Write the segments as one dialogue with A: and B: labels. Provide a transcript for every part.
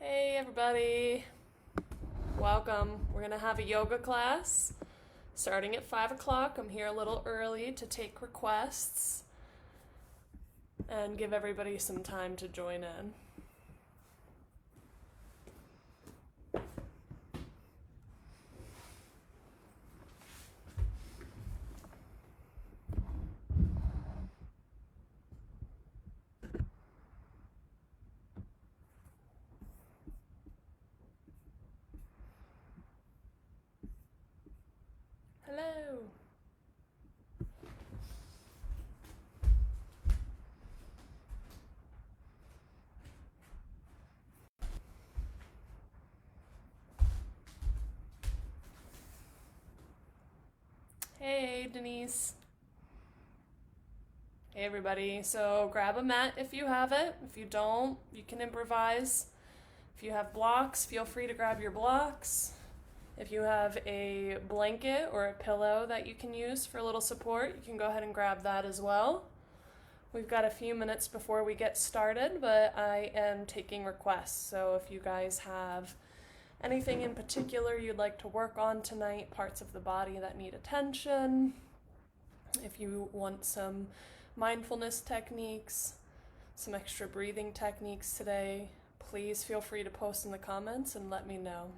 A: Hey everybody, welcome. We're gonna have a yoga class starting at 5 o'clock. I'm here a little early to take requests and give everybody some time to join in. Hello. Hey Denise. Hey everybody. So grab a mat if you have it. If you don't, you can improvise. If you have blocks, feel free to grab your blocks. If you have a blanket or a pillow that you can use for a little support, you can go ahead and grab that as well. We've got a few minutes before we get started, but I am taking requests. So if you guys have anything in particular you'd like to work on tonight, parts of the body that need attention, if you want some mindfulness techniques, some extra breathing techniques today, please feel free to post in the comments and let me know.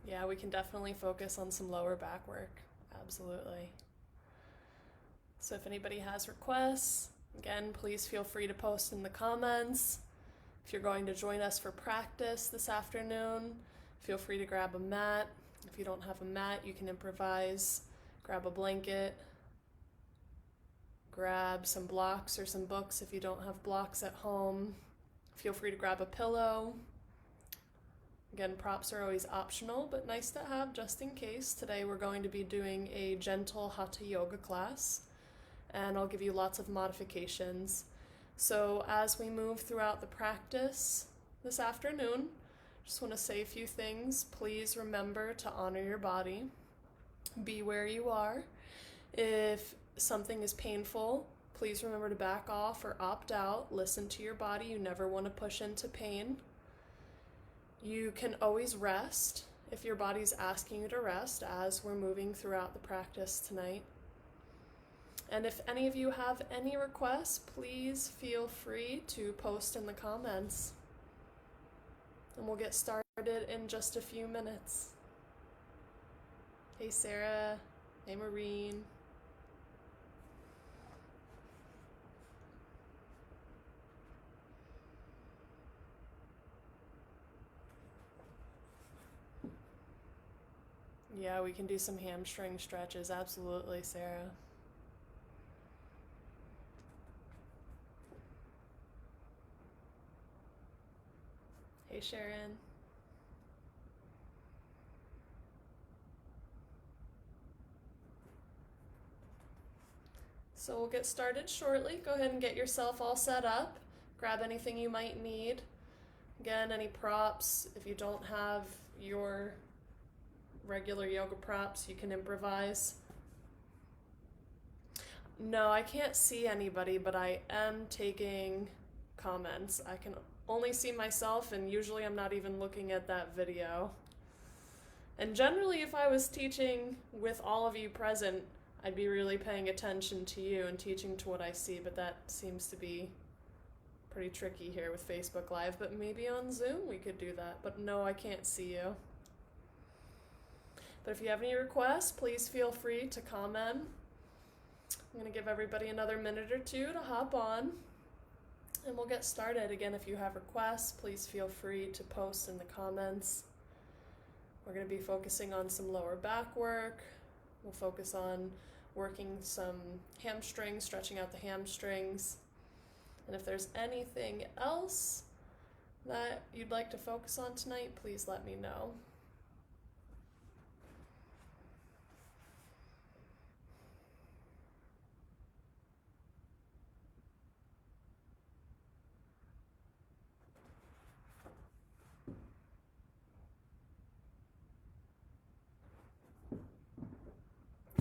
A: Yeah, we can definitely focus on some lower back work. Absolutely. So if anybody has requests, again, please feel free to post in the comments. If you're going to join us for practice this afternoon, feel free to grab a mat. If you don't have a mat, you can improvise. Grab a blanket. Grab some blocks or some books if you don't have blocks at home. Feel free to grab a pillow. Again, props are always optional, but nice to have just in case. Today we're going to be doing a gentle Hatha yoga class, and I'll give you lots of modifications. So as we move throughout the practice this afternoon, just want to say a few things. Please remember to honor your body. Be where you are. If something is painful, please remember to back off or opt out. Listen to your body. You never want to push into pain. You can always rest if your body's asking you to rest as we're moving throughout the practice tonight. And if any of you have any requests, please feel free to post in the comments. And we'll get started in just a few minutes. Hey Sarah, hey Maureen. Yeah, we can do some hamstring stretches, absolutely, Sarah. Hey Sharon. So we'll get started shortly. Go ahead and get yourself all set up. Grab anything you might need. Again, any props. If you don't have your regular yoga props, you can improvise. No, I can't see anybody, but I am taking comments. I can only see myself, and usually I'm not even looking at that video. And generally, if I was teaching with all of you present, I'd be really paying attention to you and teaching to what I see, but that seems to be pretty tricky here with Facebook Live. But maybe on Zoom we could do that. But no, I can't see you. But if you have any requests, please feel free to comment. I'm going to give everybody another minute or two to hop on, and we'll get started. Again, if you have requests, please feel free to post in the comments. We're going to be focusing on some lower back work. We'll focus on working some hamstrings, stretching out the hamstrings. And if there's anything else, that you'd like to focus on tonight, please let me know.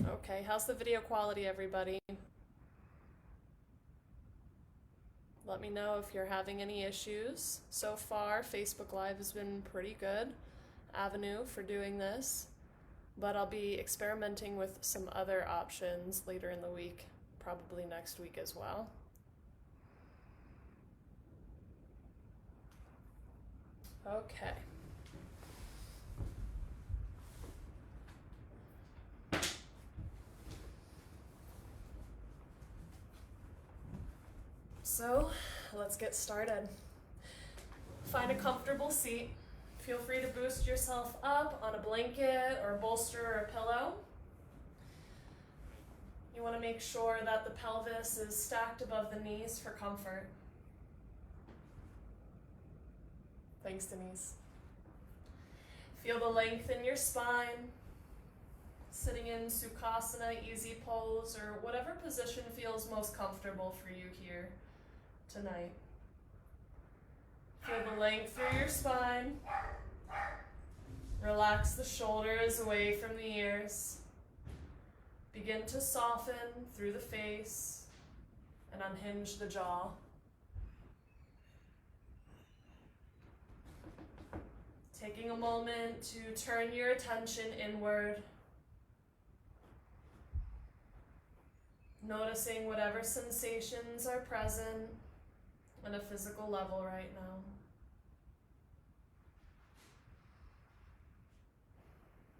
A: Okay, how's the video quality, everybody? Let me know if you're having any issues. So far, Facebook Live has been pretty good avenue for doing this, but I'll be experimenting with some other options later in the week, probably next week as well. Okay. So, let's get started. Find a comfortable seat. Feel free to boost yourself up on a blanket or a bolster or a pillow. You want to make sure that the pelvis is stacked above the knees for comfort. Thanks, Denise. Feel the length in your spine. Sitting in Sukhasana, easy pose, or whatever position feels most comfortable for you here tonight. Feel the length through your spine. Relax the shoulders away from the ears. Begin to soften through the face and unhinge the jaw. Taking a moment to turn your attention inward. Noticing whatever sensations are present on a physical level right now.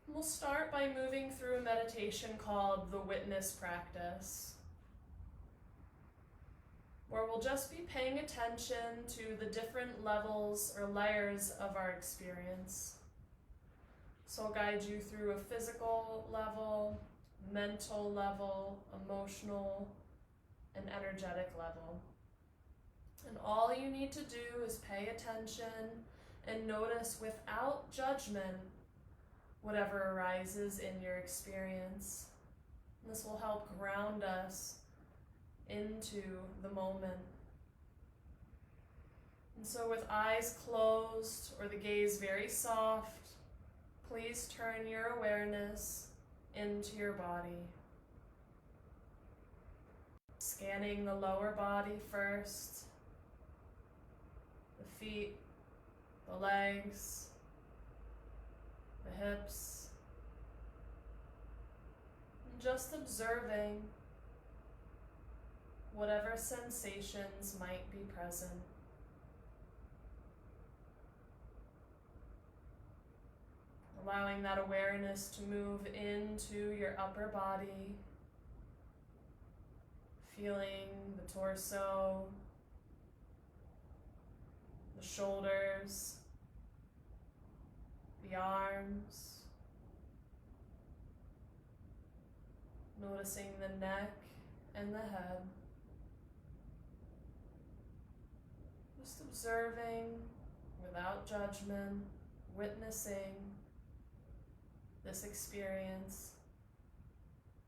A: We'll start by moving through a meditation called the Witness Practice, where we'll just be paying attention to the different levels or layers of our experience. So I'll guide you through a physical level, mental level, emotional, and energetic level. And all you need to do is pay attention and notice without judgment whatever arises in your experience. And this will help ground us into the moment. And so with eyes closed or the gaze very soft, please turn your awareness into your body. Scanning the lower body first, the feet, the legs, the hips, and just observing whatever sensations might be present. Allowing that awareness to move into your upper body, feeling the torso, the shoulders, the arms, noticing the neck and the head. Just observing without judgment, witnessing this experience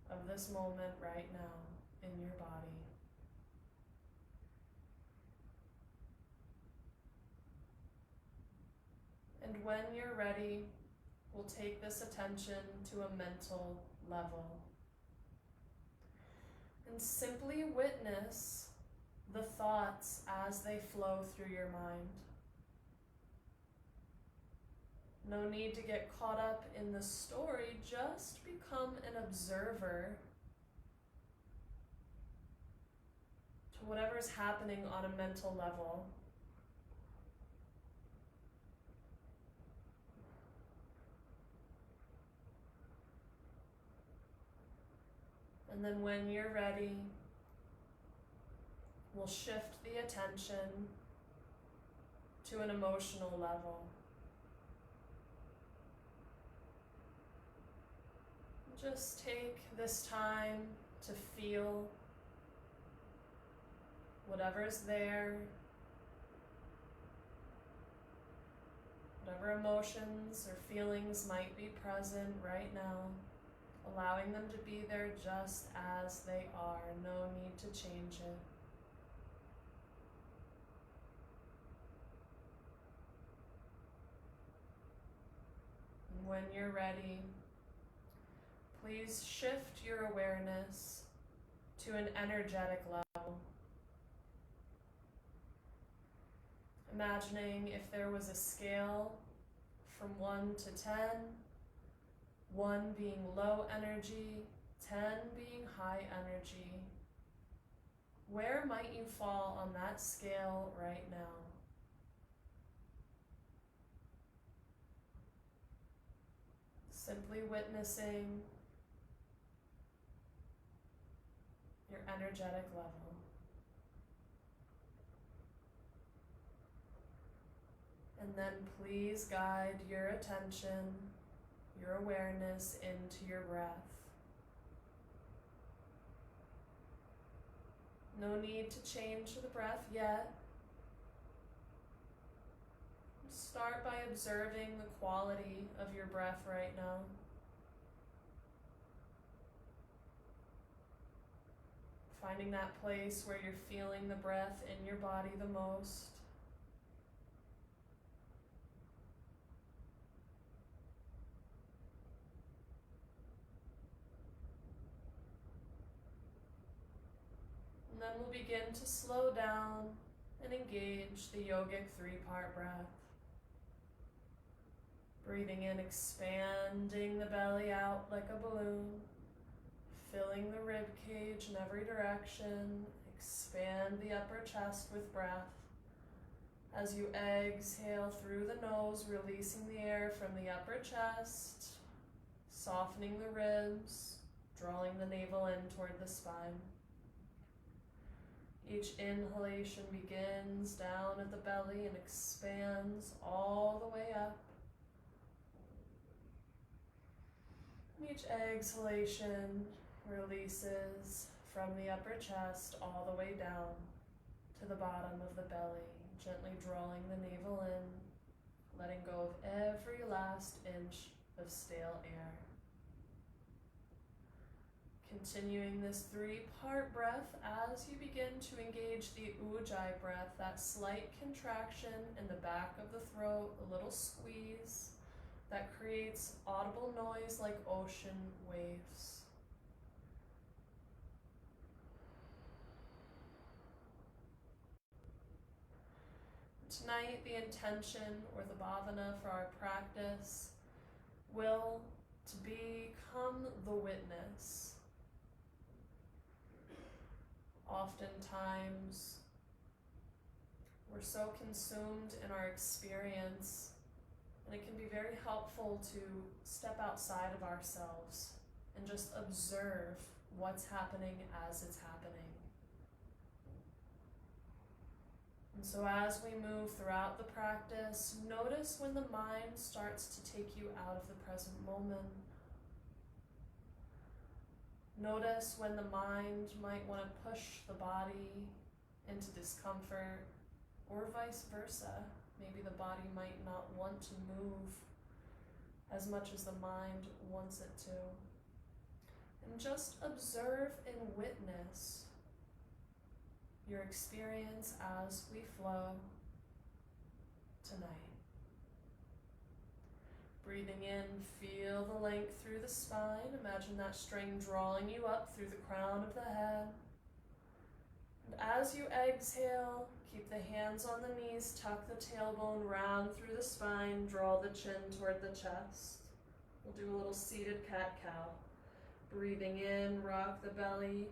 A: of this moment right now in your body. And when you're ready, we'll take this attention to a mental level and simply witness the thoughts as they flow through your mind. No need to get caught up in the story, just become an observer to whatever's happening on a mental level. And then when you're ready, we'll shift the attention to an emotional level. Just take this time to feel whatever's there. Whatever emotions or feelings might be present right now, allowing them to be there just as they are. No need to change it. And when you're ready, please shift your awareness to an energetic level. Imagining if there was a scale from 1 to 10, 1 being low energy, 10 being high energy. Where might you fall on that scale right now? Simply witnessing your energetic level. And then please guide your attention, your awareness into your breath. No need to change the breath yet. Start by observing the quality of your breath right now. Finding that place where you're feeling the breath in your body the most. And then we'll begin to slow down and engage the yogic 3-part breath. Breathing in, expanding the belly out like a balloon, filling the rib cage in every direction. Expand the upper chest with breath. As you exhale through the nose, releasing the air from the upper chest, softening the ribs, drawing the navel in toward the spine. Each inhalation begins down at the belly and expands all the way up. Each exhalation releases from the upper chest all the way down to the bottom of the belly, gently drawing the navel in, letting go of every last inch of stale air. Continuing this 3-part breath as you begin to engage the ujjayi breath, that slight contraction in the back of the throat, a little squeeze that creates audible noise like ocean waves. Tonight, the intention or the bhavana for our practice will to become the witness. Oftentimes, we're so consumed in our experience, and it can be very helpful to step outside of ourselves and just observe what's happening as it's happening. And so as we move throughout the practice, notice when the mind starts to take you out of the present moment. Notice when the mind might want to push the body into discomfort, or vice versa. Maybe the body might not want to move as much as the mind wants it to. And just observe and witness your experience as we flow tonight. Breathing in, feel the length through the spine. Imagine that string drawing you up through the crown of the head. And as you exhale, keep the hands on the knees, tuck the tailbone round through the spine, draw the chin toward the chest. We'll do a little seated cat-cow. Breathing in, rock the belly,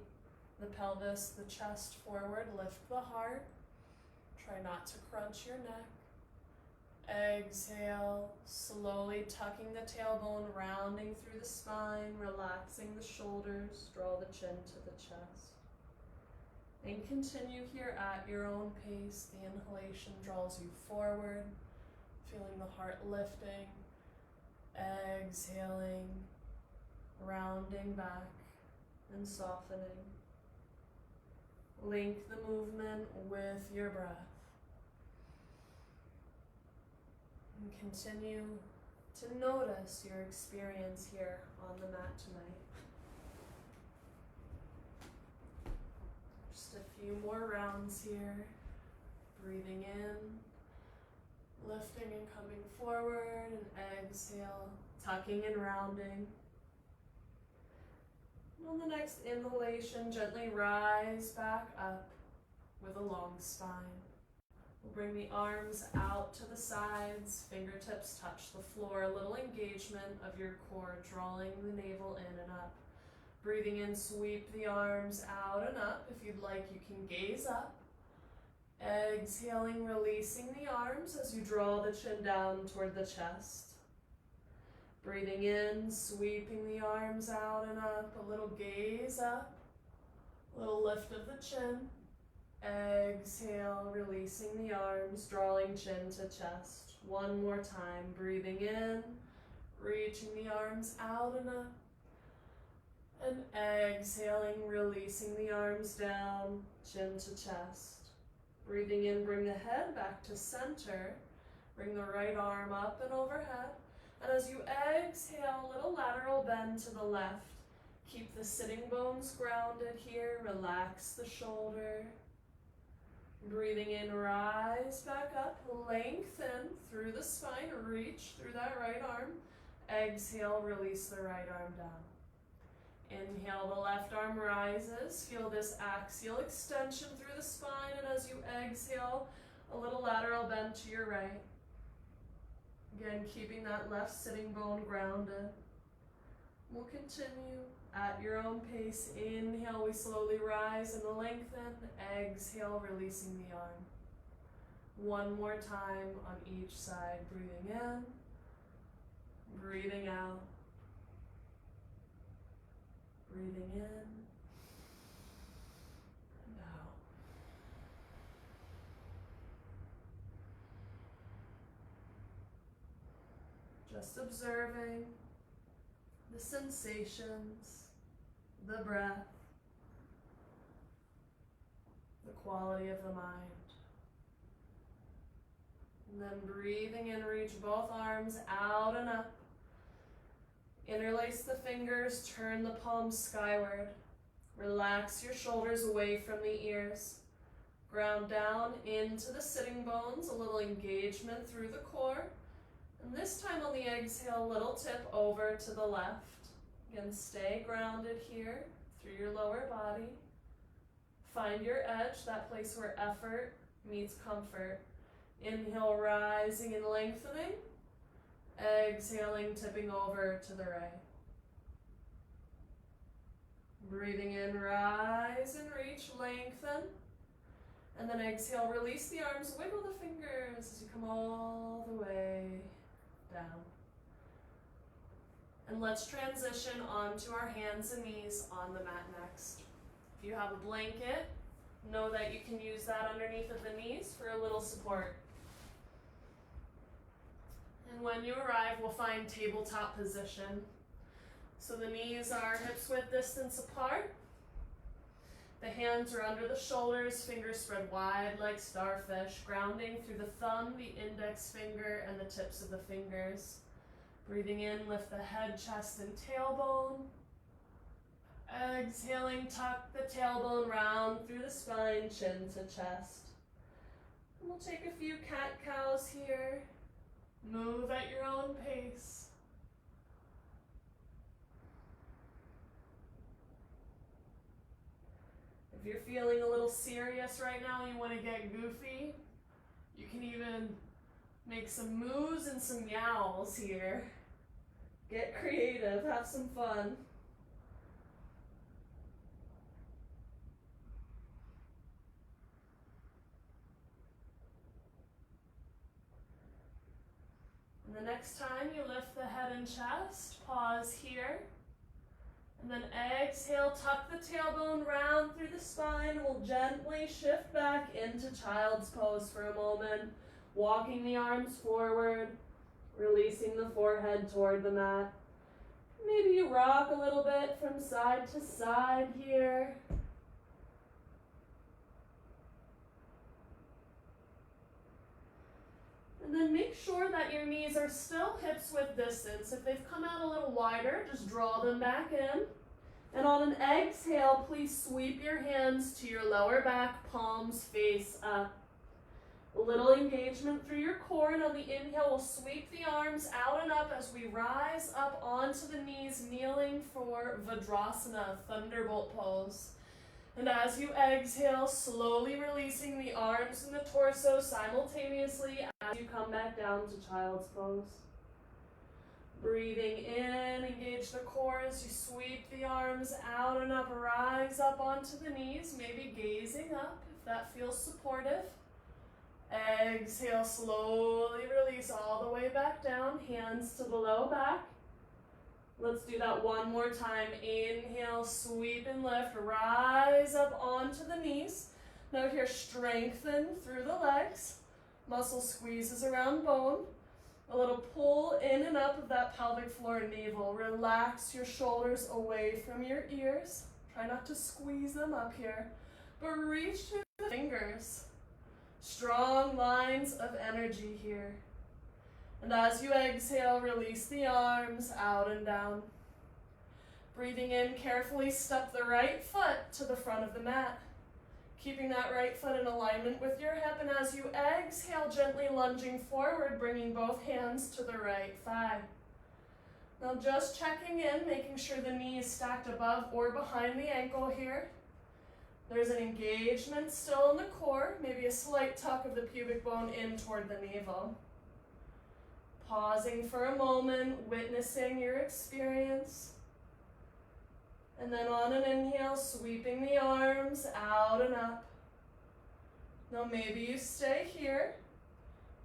A: the pelvis, the chest forward, lift the heart. Try not to crunch your neck. Exhale, slowly tucking the tailbone, rounding through the spine, relaxing the shoulders, draw the chin to the chest. And continue here at your own pace. The inhalation draws you forward, feeling the heart lifting. Exhaling, rounding back and softening. Link the movement with your breath. And continue to notice your experience here on the mat tonight. Just a few more rounds here. Breathing in, lifting and coming forward, and exhale, tucking and rounding. And on the next inhalation, gently rise back up with a long spine. We'll bring the arms out to the sides, fingertips touch the floor, a little engagement of your core, drawing the navel in and up. Breathing in, sweep the arms out and up. If you'd like, you can gaze up. Exhaling, releasing the arms as you draw the chin down toward the chest. Breathing in, sweeping the arms out and up, a little gaze up, a little lift of the chin. Exhale, releasing the arms, drawing chin to chest. One more time, breathing in, reaching the arms out and up. And exhaling, releasing the arms down, chin to chest. Breathing in, bring the head back to center. Bring the right arm up and overhead. And as you exhale, a little lateral bend to the left. Keep the sitting bones grounded here. Relax the shoulder. Breathing in, rise back up. Lengthen through the spine. Reach through that right arm. Exhale, release the right arm down. Inhale, the left arm rises. Feel this axial extension through the spine. And as you exhale, a little lateral bend to your right. Again, keeping that left sitting bone grounded. We'll continue at your own pace. Inhale, we slowly rise and lengthen. Exhale, releasing the arm. One more time on each side. Breathing in, breathing out. Breathing in and out. Just observing the sensations, the breath, the quality of the mind. And then breathing in, reach both arms out and up. Interlace the fingers, turn the palms skyward. Relax your shoulders away from the ears. Ground down into the sitting bones, a little engagement through the core. And this time on the exhale, little tip over to the left. Again, stay grounded here through your lower body. Find your edge, that place where effort meets comfort. Inhale, rising and lengthening. Exhaling, tipping over to the right. Breathing in, rise and reach, lengthen. And then exhale, release the arms, wiggle the fingers as you come all the way down. And let's transition onto our hands and knees on the mat next. If you have a blanket, know that you can use that underneath of the knees for a little support. And when you arrive, we'll find tabletop position. So the knees are hips width distance apart. The hands are under the shoulders, fingers spread wide like starfish, grounding through the thumb, the index finger, and the tips of the fingers. Breathing in, lift the head, chest, and tailbone. Exhaling, tuck the tailbone round through the spine, chin to chest. And we'll take a few cat-cows here. Move at your own pace. If you're feeling a little serious right now, you want to get goofy, you can even make some moos and some meows here. Get creative, have some fun. And the next time you lift the head and chest, pause here. And then exhale, tuck the tailbone round through the spine. We'll gently shift back into child's pose for a moment. Walking the arms forward, releasing the forehead toward the mat. Maybe you rock a little bit from side to side here. And then make sure that your knees are still hips width distance. If they've come out a little wider, just draw them back in. And on an exhale, please sweep your hands to your lower back, palms face up. A little engagement through your core, and on the inhale, we'll sweep the arms out and up as we rise up onto the knees, kneeling for Vajrasana, thunderbolt pose. And as you exhale, slowly releasing the arms and the torso simultaneously as you come back down to child's pose. Breathing in, engage the core as you sweep the arms out and up, rise up onto the knees, maybe gazing up if that feels supportive. Exhale, slowly release all the way back down, hands to the low back. Let's do that one more time. Inhale, sweep and lift, rise up onto the knees. Now here, strengthen through the legs. Muscle squeezes around bone. A little pull in and up of that pelvic floor navel. Relax your shoulders away from your ears. Try not to squeeze them up here, but reach through the fingers. Strong lines of energy here. And as you exhale, release the arms out and down. Breathing in, carefully step the right foot to the front of the mat. Keeping that right foot in alignment with your hip, and as you exhale, gently lunging forward, bringing both hands to the right thigh. Now just checking in, making sure the knee is stacked above or behind the ankle here. There's an engagement still in the core, maybe a slight tuck of the pubic bone in toward the navel. Pausing for a moment, witnessing your experience. And then on an inhale, sweeping the arms out and up. Now maybe you stay here.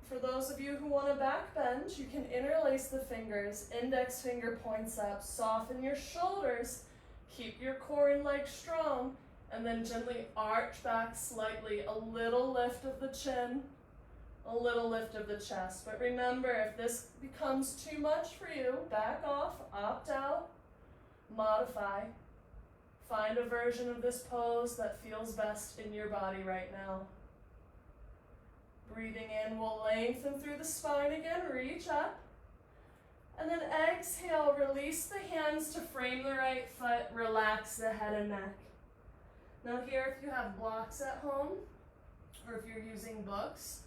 A: For those of you who want to back bend, you can interlace the fingers, index finger points up, soften your shoulders, keep your core and legs strong, and then gently arch back slightly, a little lift of the chin, a little lift of the chest. But remember, if this becomes too much for you, back off, opt out, modify. Find a version of this pose that feels best in your body right now. Breathing in, we'll lengthen through the spine again, reach up. And then exhale, release the hands to frame the right foot, relax the head and neck. Now here, if you have blocks at home, or if you're using books,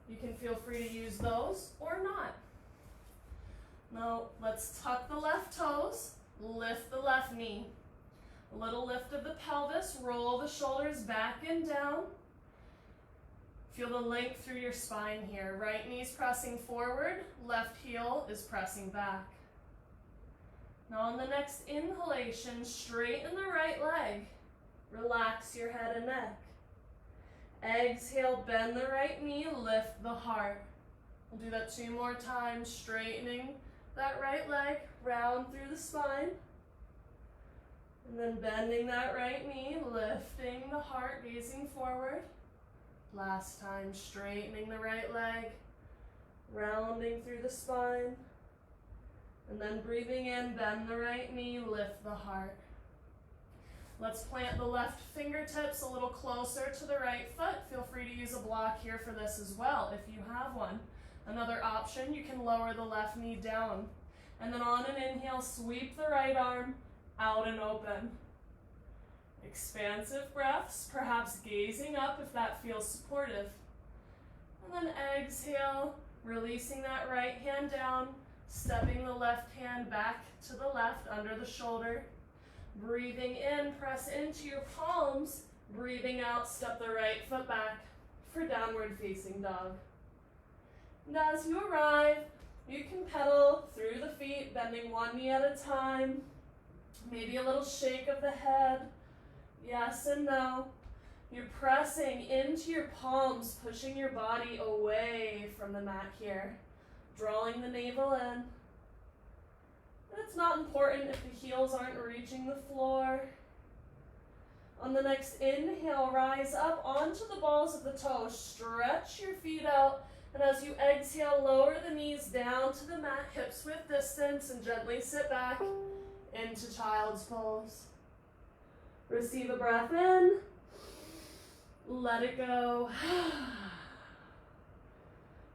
A: you can feel free to use those or not. Now let's tuck the left toes, lift the left knee. A little lift of the pelvis, roll the shoulders back and down. Feel the length through your spine here. Right knee's pressing forward, left heel is pressing back. Now on the next inhalation, straighten the right leg. Relax your head and neck. Exhale, bend the right knee, lift the heart. We'll do that 2 more times, straightening that right leg, round through the spine. And then bending that right knee, lifting the heart, gazing forward. Last time, straightening the right leg, rounding through the spine. And then breathing in, bend the right knee, lift the heart. Let's plant the left fingertips a little closer to the right foot. Feel free to use a block here for this as well if you have one. Another option, you can lower the left knee down. And then on an inhale, sweep the right arm out and open. Expansive breaths, perhaps gazing up if that feels supportive. And then exhale, releasing that right hand down, stepping the left hand back to the left under the shoulder. Breathing in, press into your palms. Breathing out, step the right foot back for downward facing dog. And as you arrive, you can pedal through the feet, bending one knee at a time. Maybe a little shake of the head. Yes and no. You're pressing into your palms, pushing your body away from the mat here. Drawing the navel in. And it's not important if the heels aren't reaching the floor. On the next inhale, rise up onto the balls of the toes. Stretch your feet out. And as you exhale, lower the knees down to the mat, hips width distance, and gently sit back into child's pose. Receive a breath in. Let it go.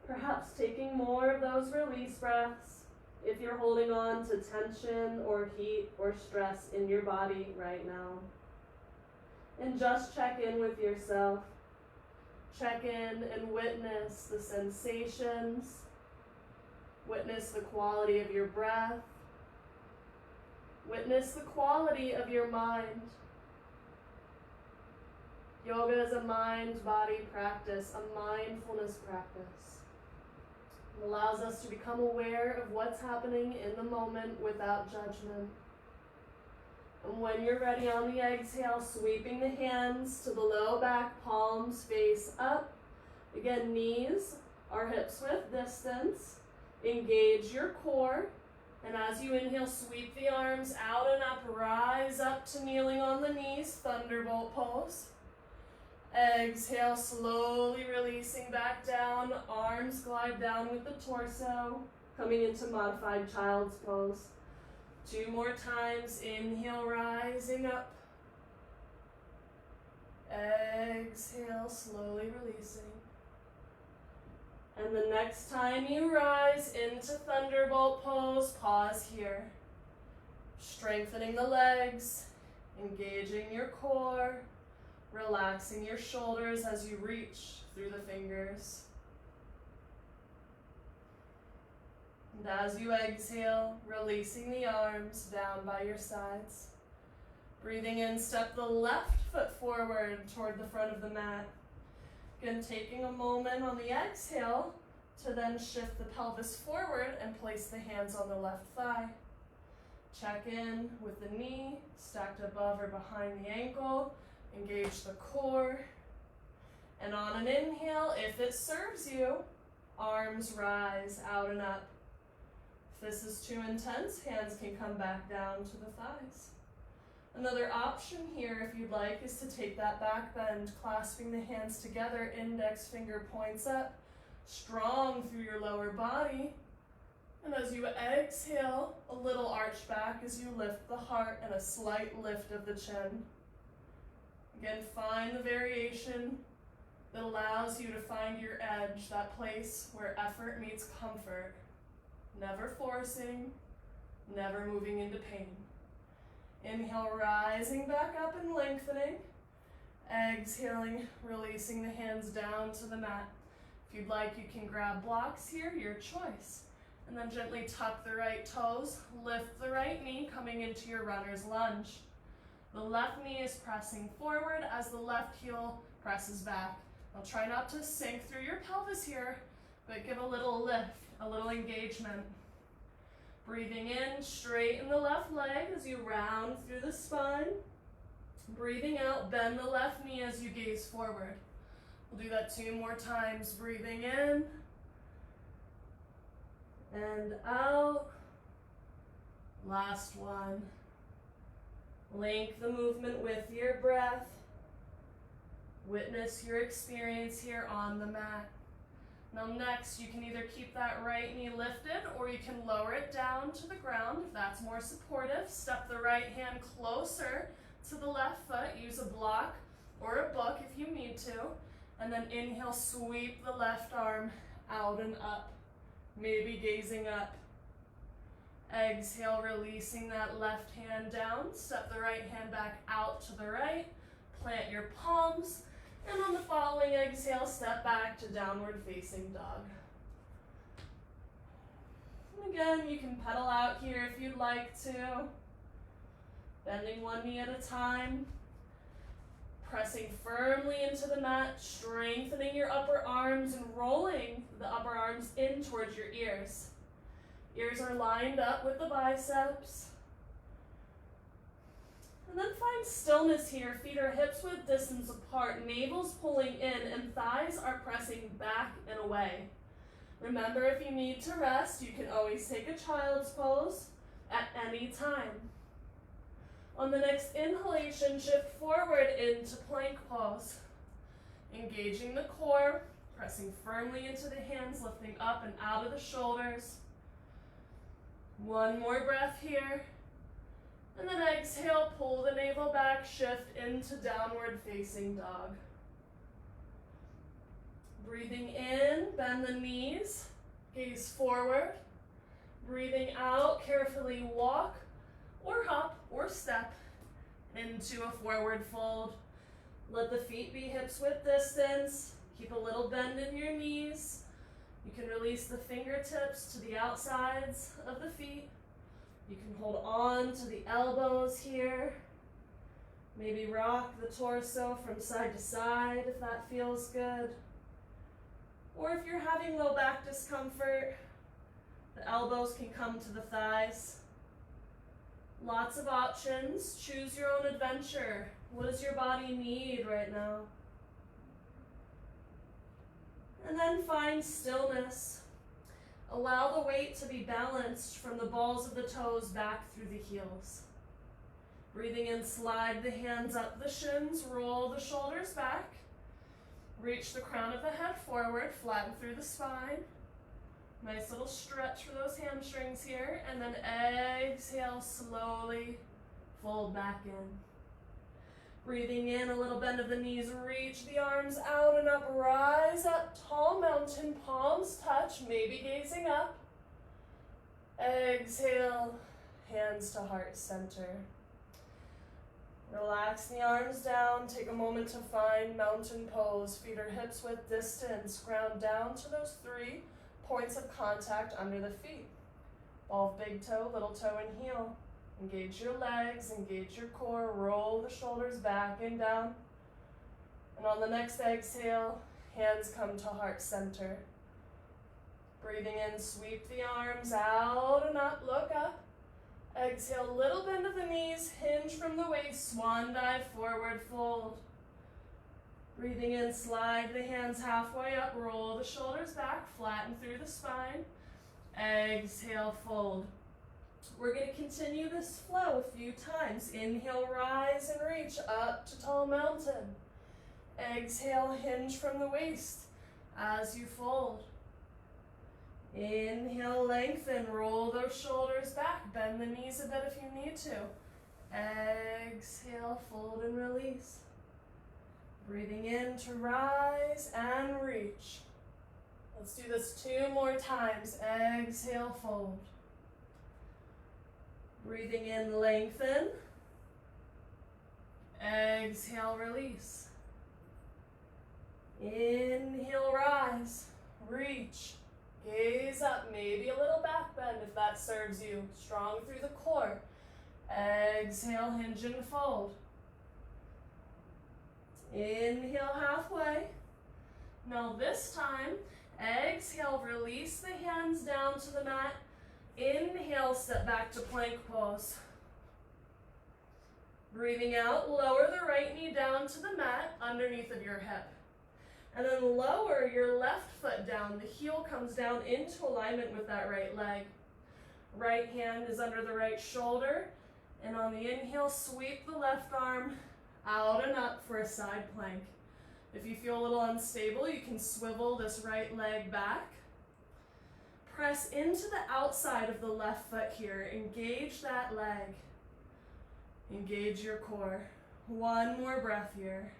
A: Perhaps taking more of those release breaths if you're holding on to tension or heat or stress in your body right now. And just check in with yourself. Check in and witness the sensations. Witness the quality of your breath. Witness the quality of your mind. Yoga is a mind-body practice, a mindfulness practice. It allows us to become aware of what's happening in the moment without judgment. And when you're ready on the exhale, sweeping the hands to the low back, palms face up. Again, knees are hips width distance. Engage your core. And as you inhale, sweep the arms out and up, rise up to kneeling on the knees, thunderbolt pose. Exhale, slowly releasing back down, arms glide down with the torso, coming into modified child's pose. 2 more times, inhale, rising up. Exhale, slowly releasing. And the next time you rise into thunderbolt pose, pause here. Strengthening the legs, engaging your core, relaxing your shoulders as you reach through the fingers. And as you exhale, releasing the arms down by your sides. Breathing in, step the left foot forward toward the front of the mat. Again, taking a moment on the exhale to then shift the pelvis forward and place the hands on the left thigh. Check in with the knee stacked above or behind the ankle. Engage the core. And on an inhale, if it serves you, arms rise out and up. If this is too intense, hands can come back down to the thighs. Another option here, if you'd like, is to take that back bend, clasping the hands together, index finger points up, strong through your lower body. And as you exhale, a little arch back as you lift the heart and a slight lift of the chin. Again, find the variation that allows you to find your edge, that place where effort meets comfort. Never forcing, never moving into pain. Inhale, rising back up and lengthening. Exhaling, releasing the hands down to the mat. If you'd like, you can grab blocks here, your choice. And then gently tuck the right toes, lift the right knee, coming into your runner's lunge. The left knee is pressing forward as the left heel presses back. Now try not to sink through your pelvis here, but give a little lift, a little engagement. Breathing in, straighten the left leg as you round through the spine. Breathing out, bend the left knee as you gaze forward. We'll do that 2 more times. Breathing in and out. Last one. Link the movement with your breath. Witness your experience here on the mat. Now next, you can either keep that right knee lifted or you can lower it down to the ground if that's more supportive. Step the right hand closer to the left foot. Use a block or a book if you need to. And then inhale, sweep the left arm out and up, maybe gazing up. Exhale, releasing that left hand down. Step the right hand back out to the right. Plant your palms. And on the following exhale, step back to downward facing dog. And again, you can pedal out here if you'd like to. Bending one knee at a time. Pressing firmly into the mat, strengthening your upper arms and rolling the upper arms in towards your ears. Ears are lined up with the biceps. And then find stillness here. Feet are hips width distance apart, navel's pulling in, and thighs are pressing back and away. Remember, if you need to rest, you can always take a child's pose at any time. On the next inhalation, shift forward into plank pose. Engaging the core, pressing firmly into the hands, lifting up and out of the shoulders. One more breath here. And then exhale, pull the navel back, shift into downward facing dog. Breathing in, bend the knees, gaze forward. Breathing out, carefully walk or hop or step into a forward fold. Let the feet be hips width distance. Keep a little bend in your knees. You can release the fingertips to the outsides of the feet. You can hold on to the elbows here. Maybe rock the torso from side to side if that feels good. Or if you're having low back discomfort, the elbows can come to the thighs. Lots of options. Choose your own adventure. What does your body need right now? And then find stillness. Allow the weight to be balanced from the balls of the toes back through the heels. Breathing in, slide the hands up the shins, roll the shoulders back. Reach the crown of the head forward, flatten through the spine. Nice little stretch for those hamstrings here. And then exhale, slowly fold back in. Breathing in, a little bend of the knees, reach the arms out and up, rise up, tall mountain, palms touch, maybe gazing up. Exhale, hands to heart center. Relax the arms down, take a moment to find mountain pose. Feet are hips width distance, ground down to those 3 points of contact under the feet. Ball of big toe, little toe, and heel. Engage your legs, engage your core, roll the shoulders back and down. And on the next exhale, hands come to heart center. Breathing in, sweep the arms out and up, look up. Exhale, little bend of the knees, hinge from the waist, swan dive, forward fold. Breathing in, slide the hands halfway up, roll the shoulders back, flatten through the spine. Exhale, fold. We're going to continue this flow a few times. Inhale, rise and reach up to tall mountain. Exhale, hinge from the waist as you fold. Inhale, lengthen, roll those shoulders back, bend the knees a bit if you need to. Exhale, fold and release. Breathing in to rise and reach. Let's do this 2 more times. Exhale, fold. Breathing in, lengthen. Exhale, release. Inhale, rise, reach. Gaze up, maybe a little back bend if that serves you. Strong through the core. Exhale, hinge and fold. Inhale, halfway. Now this time, exhale, release the hands down to the mat. Inhale, step back to plank pose. Breathing out, lower the right knee down to the mat underneath of your hip. And then lower your left foot down. The heel comes down into alignment with that right leg. Right hand is under the right shoulder. And on the inhale, sweep the left arm out and up for a side plank. If you feel a little unstable, you can swivel this right leg back. Press into the outside of the left foot here. Engage that leg. Engage your core. 1 more breath here.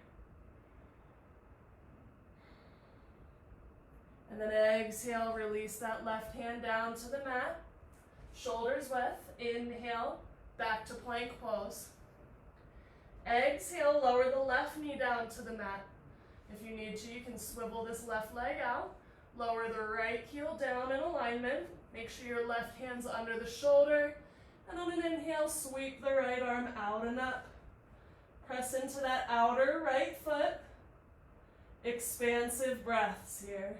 A: And then exhale, release that left hand down to the mat. Shoulders width. Inhale, back to plank pose. Exhale, lower the left knee down to the mat. If you need to, you can swivel this left leg out. Lower the right heel down in alignment. Make sure your left hand's under the shoulder. And on an inhale, sweep the right arm out and up. Press into that outer right foot. Expansive breaths here.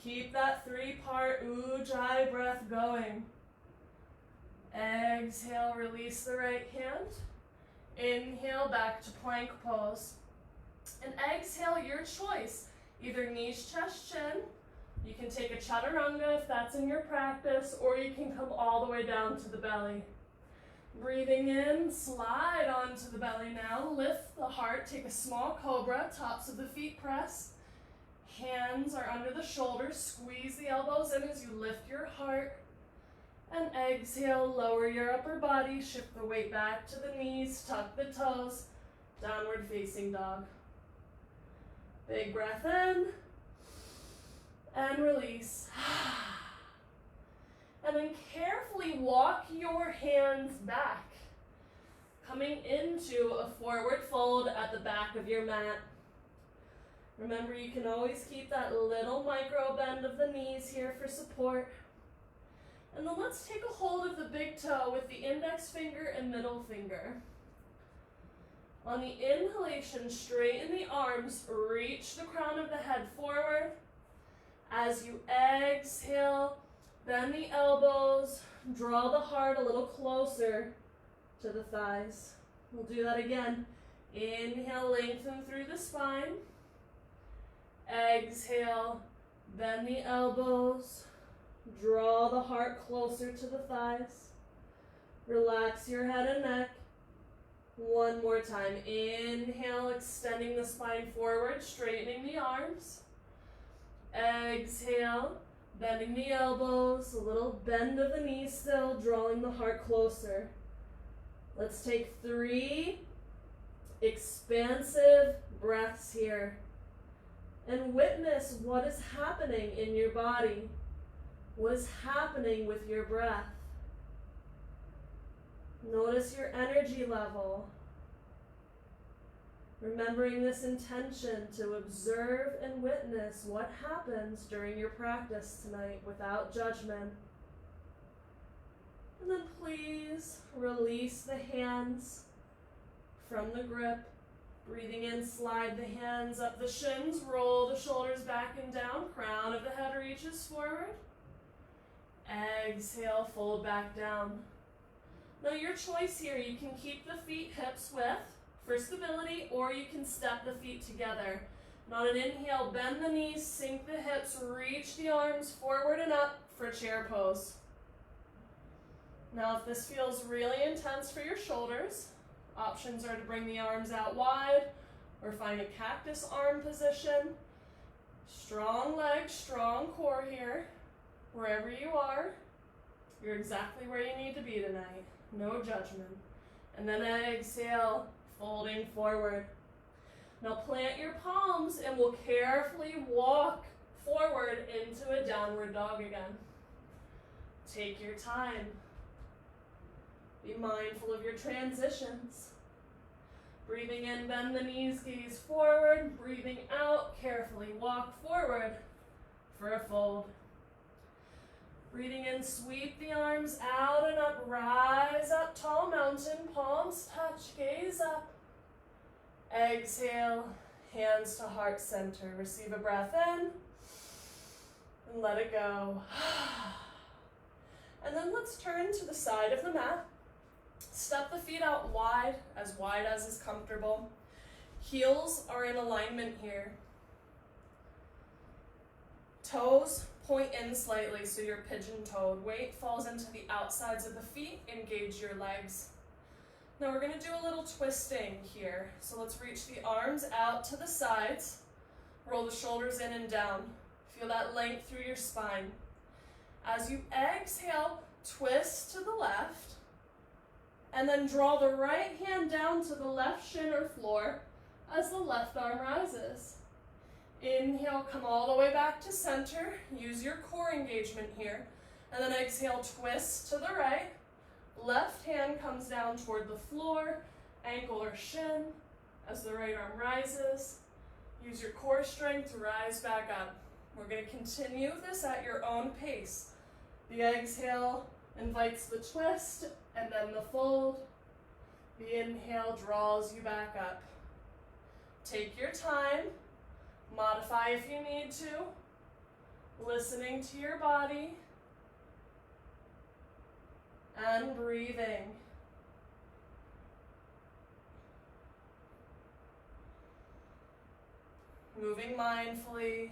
A: Keep that 3-part Ujjayi breath going. Exhale, release the right hand. Inhale, back to plank pose. And exhale, your choice. Either knees, chest, chin. You can take a chaturanga if that's in your practice, or you can come all the way down to the belly. Breathing in, slide onto the belly now. Lift the heart, take a small cobra, tops of the feet press. Hands are under the shoulders, squeeze the elbows in as you lift your heart. And exhale, lower your upper body, shift the weight back to the knees, tuck the toes, downward facing dog. Big breath in, and release. And then carefully walk your hands back, coming into a forward fold at the back of your mat. Remember, you can always keep that little micro bend of the knees here for support. And then let's take a hold of the big toe with the index finger and middle finger. On the inhalation, straighten the arms, reach the crown of the head forward. As you exhale, bend the elbows, draw the heart a little closer to the thighs. We'll do that again. Inhale, lengthen through the spine. Exhale, bend the elbows, draw the heart closer to the thighs. Relax your head and neck. One more time. Inhale, extending the spine forward, straightening the arms. Exhale, bending the elbows, a little bend of the knees still, drawing the heart closer. Let's take 3 expansive breaths here and witness what is happening in your body, what is happening with your breath. Notice your energy level. Remembering this intention to observe and witness what happens during your practice tonight without judgment. And then please release the hands from the grip. Breathing in, slide the hands up the shins, roll the shoulders back and down, crown of the head reaches forward. Exhale, fold back down. Now your choice here, you can keep the feet hips width for stability, or you can step the feet together. And on an inhale, bend the knees, sink the hips, reach the arms forward and up for chair pose. Now if this feels really intense for your shoulders, options are to bring the arms out wide or find a cactus arm position. Strong legs, strong core here. Wherever you are, you're exactly where you need to be tonight. No judgment. And then exhale, folding forward. Now plant your palms and we'll carefully walk forward into a downward dog again. Take your time. Be mindful of your transitions. Breathing in, bend the knees, gaze forward. Breathing out, carefully walk forward for a fold. Breathing in, sweep the arms out and up, rise up, tall mountain, palms touch, gaze up. Exhale, hands to heart center. Receive a breath in and let it go. And then let's turn to the side of the mat. Step the feet out wide as is comfortable. Heels are in alignment here. Toes point in slightly so you're pigeon-toed. Weight falls into the outsides of the feet. Engage your legs. Now we're going to do a little twisting here. So let's reach the arms out to the sides. Roll the shoulders in and down. Feel that length through your spine. As you exhale, twist to the left. And then draw the right hand down to the left shin or floor as the left arm rises. Inhale, come all the way back to center. Use your core engagement here. And then exhale, twist to the right. Left hand comes down toward the floor, ankle or shin, as the right arm rises. Use your core strength to rise back up. We're going to continue this at your own pace. The exhale invites the twist and then the fold. The inhale draws you back up. Take your time. Modify if you need to. Listening to your body. And breathing. Moving mindfully.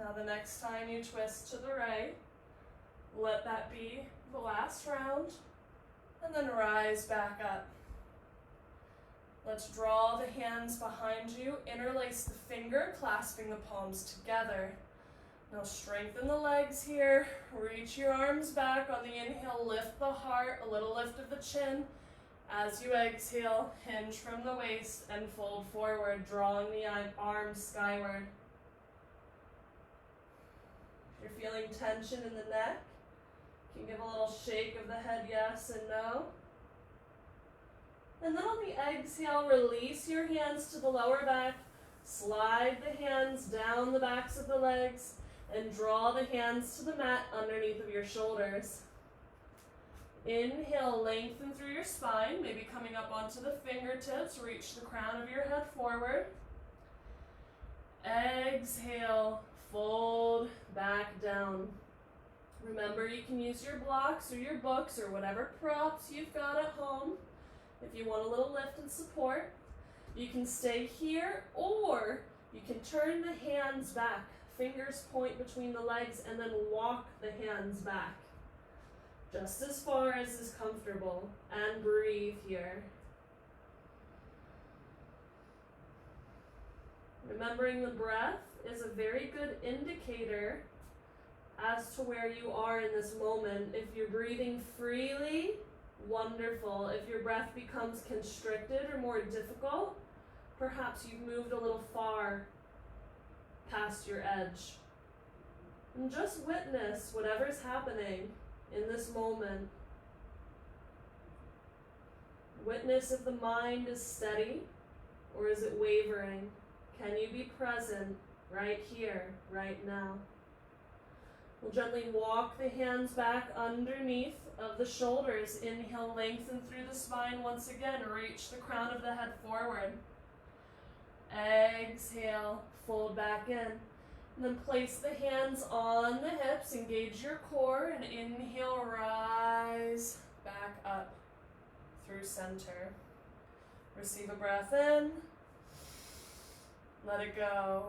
A: Now the next time you twist to the right, let that be the last round, and then rise back up. Let's draw the hands behind you, interlace the finger, clasping the palms together. Now strengthen the legs here. Reach your arms back. On the inhale, lift the heart, a little lift of the chin. As you exhale, hinge from the waist and fold forward, drawing the arms skyward. If you're feeling tension in the neck, you can give a little shake of the head, yes and no. And then on the exhale, release your hands to the lower back. Slide the hands down the backs of the legs and draw the hands to the mat underneath of your shoulders. Inhale, lengthen through your spine, maybe coming up onto the fingertips. Reach the crown of your head forward. Exhale, fold back down. Remember, you can use your blocks or your books or whatever props you've got at home. If you want a little lift and support, you can stay here, or you can turn the hands back. Fingers point between the legs and then walk the hands back. Just as far as is comfortable, and breathe here. Remembering the breath is a very good indicator as to where you are in this moment. If you're breathing freely, wonderful. If your breath becomes constricted or more difficult, perhaps you've moved a little far past your edge. And just witness whatever's happening in this moment. Witness if the mind is steady or is it wavering. Can you be present right here, right now? We'll gently walk the hands back underneath of the shoulders. Inhale, lengthen through the spine once again. Reach the crown of the head forward. Exhale, fold back in. And then place the hands on the hips, engage your core, and inhale, rise back up through center. Receive a breath in, let it go.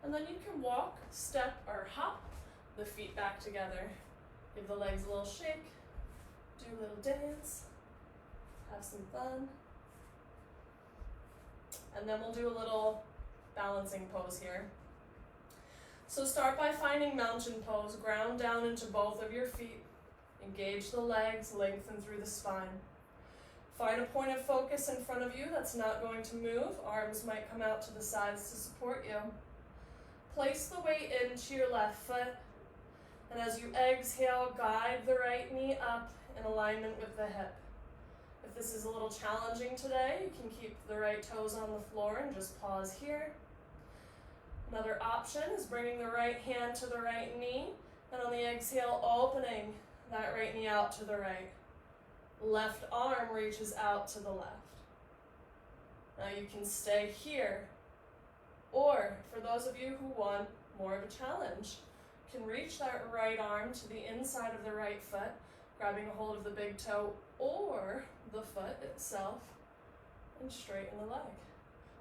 A: And then you can walk, step, or hop the feet back together. Give the legs a little shake, do a little dance, have some fun. And then we'll do a little balancing pose here. So start by finding mountain pose. Ground down into both of your feet. Engage the legs, lengthen through the spine. Find a point of focus in front of you that's not going to move. Arms might come out to the sides to support you. Place the weight into your left foot. And as you exhale, guide the right knee up in alignment with the hip. If this is a little challenging today, you can keep the right toes on the floor and just pause here. Another option is bringing the right hand to the right knee, and on the exhale, opening that right knee out to the right. Left arm reaches out to the left. Now you can stay here, or for those of you who want more of a challenge, you can reach that right arm to the inside of the right foot, grabbing a hold of the big toe or the foot itself, and straighten the leg.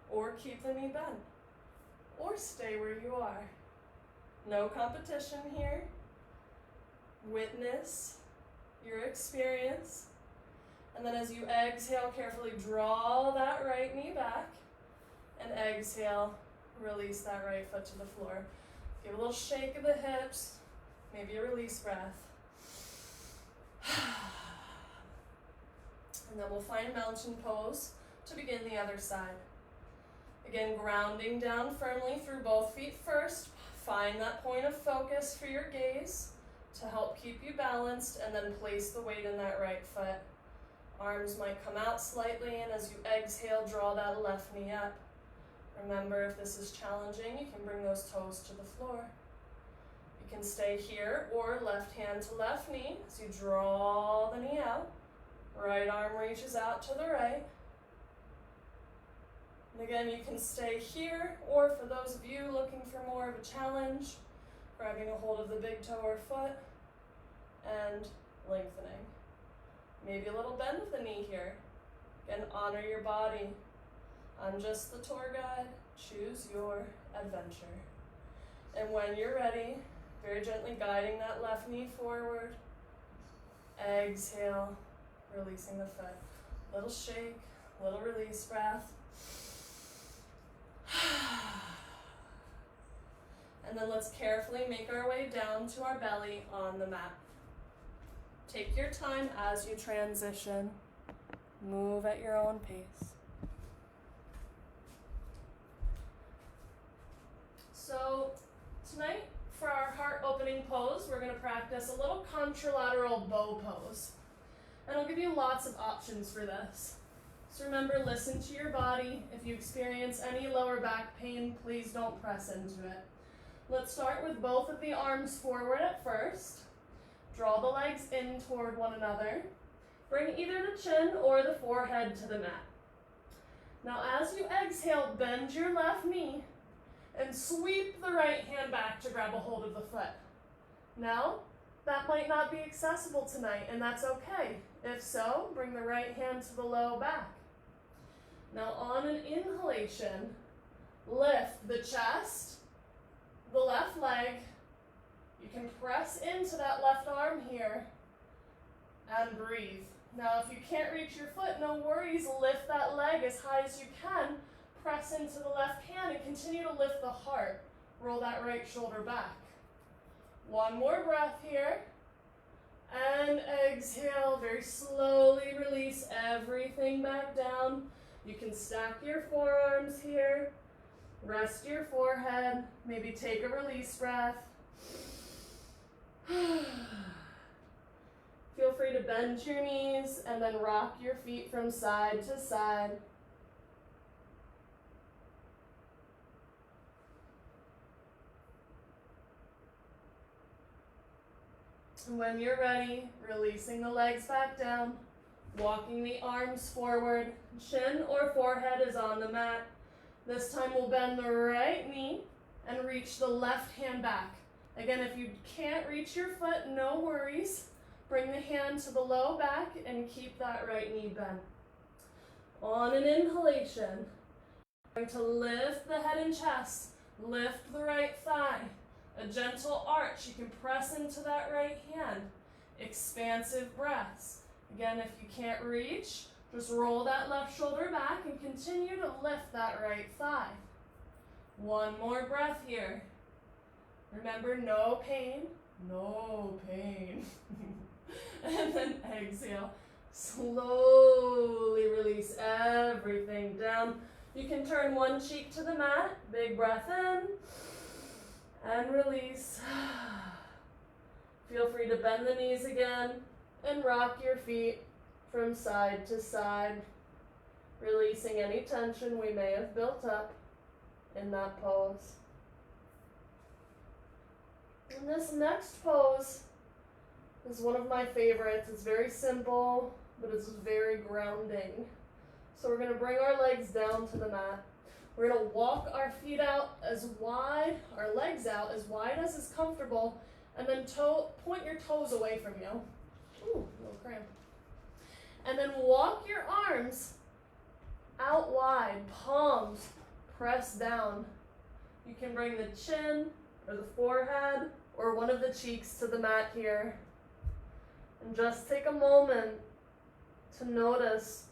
A: Or keep the knee bent. Or stay where you are. No competition here. Witness your experience. And then as you exhale, carefully draw that right knee back. And exhale, release that right foot to the floor. Give a little shake of the hips, maybe a release breath. And then we'll find mountain pose to begin the other side. Again, grounding down firmly through both feet first. Find that point of focus for your gaze to help keep you balanced, and then place the weight in that right foot. Arms might come out slightly, and as you exhale, draw that left knee up. Remember, if this is challenging, you can bring those toes to the floor. You can stay here, or left hand to left knee as you draw the knee out. Right arm reaches out to the right. And again, you can stay here, or for those of you looking for more of a challenge, grabbing a hold of the big toe or foot and lengthening. Maybe a little bend of the knee here. Again, honor your body. I'm just the tour guide. Choose your adventure. And when you're ready, very gently guiding that left knee forward. Exhale, releasing the foot. Little shake, little release breath. And then let's carefully make our way down to our belly on the mat. Take your time as you transition. Move at your own pace. So tonight, for our heart opening pose, we're going to practice a little contralateral bow pose. And I'll give you lots of options for this. So remember, listen to your body. If you experience any lower back pain, please don't press into it. Let's start with both of the arms forward at first. Draw the legs in toward one another. Bring either the chin or the forehead to the mat. Now as you exhale, bend your left knee and sweep the right hand back to grab a hold of the foot. Now, that might not be accessible tonight, and that's okay. If so, bring the right hand to the low back. Now on an inhalation, lift the chest, the left leg. You can press into that left arm here and breathe. Now if you can't reach your foot, no worries. Lift that leg as high as you can. Press into the left hand and continue to lift the heart. Roll that right shoulder back. One more breath here. And exhale. Very slowly release everything back down. You can stack your forearms here. Rest your forehead. Maybe take a release breath. Feel free to bend your knees and then rock your feet from side to side. And when you're ready, releasing the legs back down, walking the arms forward, chin or forehead is on the mat. This time we'll bend the right knee and reach the left hand back. Again, if you can't reach your foot, no worries. Bring the hand to the low back and keep that right knee bent. On an inhalation, going to lift the head and chest, lift the right thigh. A gentle arch, you can press into that right hand. Expansive breaths. Again, if you can't reach, just roll that left shoulder back and continue to lift that right thigh. One more breath here. Remember, no pain, no pain. And then exhale. Slowly release everything down. You can turn one cheek to the mat. Big breath in. And release. Feel free to bend the knees again and rock your feet from side to side, releasing any tension we may have built up in that pose. And this next pose is one of my favorites. It's very simple, but it's very grounding. So we're going to bring our legs down to the mat. We're going to walk our feet out as wide, our legs out as wide as is comfortable, and then point your toes away from you. Ooh, a little cramp. And then walk your arms out wide, palms press down. You can bring the chin or the forehead or one of the cheeks to the mat here. And just take a moment to notice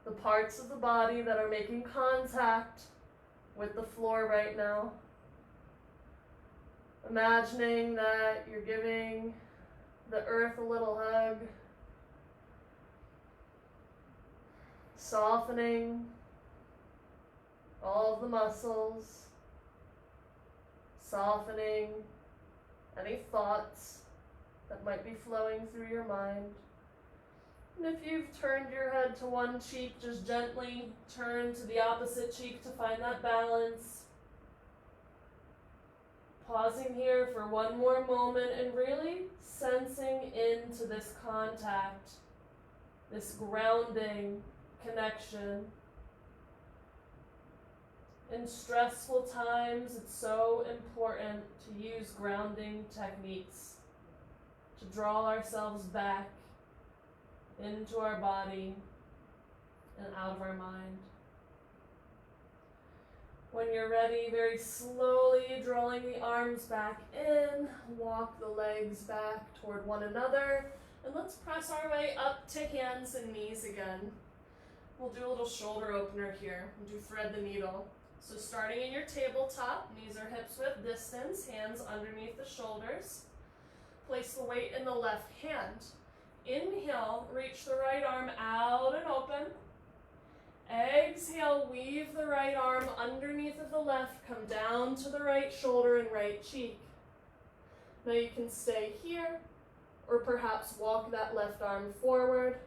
A: the parts of the body that are making contact with the floor right now. Imagining that you're giving the earth a little hug. Softening all of the muscles. Softening any thoughts that might be flowing through your mind. And if you've turned your head to one cheek, just gently turn to the opposite cheek to find that balance. Pausing here for one more moment and really sensing into this contact, this grounding connection. In stressful times, it's so important to use grounding techniques to draw ourselves back into our body and out of our mind. When you're ready, very slowly drawing the arms back in, walk the legs back toward one another, and let's press our way up to hands and knees again. We'll do a little shoulder opener here. We'll do thread the needle. So starting in your tabletop, knees or hips width distance, hands underneath the shoulders. Place the weight in the left hand. Inhale, reach the right arm out and open. Exhale, weave the right arm underneath of the left, come down to the right shoulder and right cheek. Now you can stay here, or perhaps walk that left arm forward.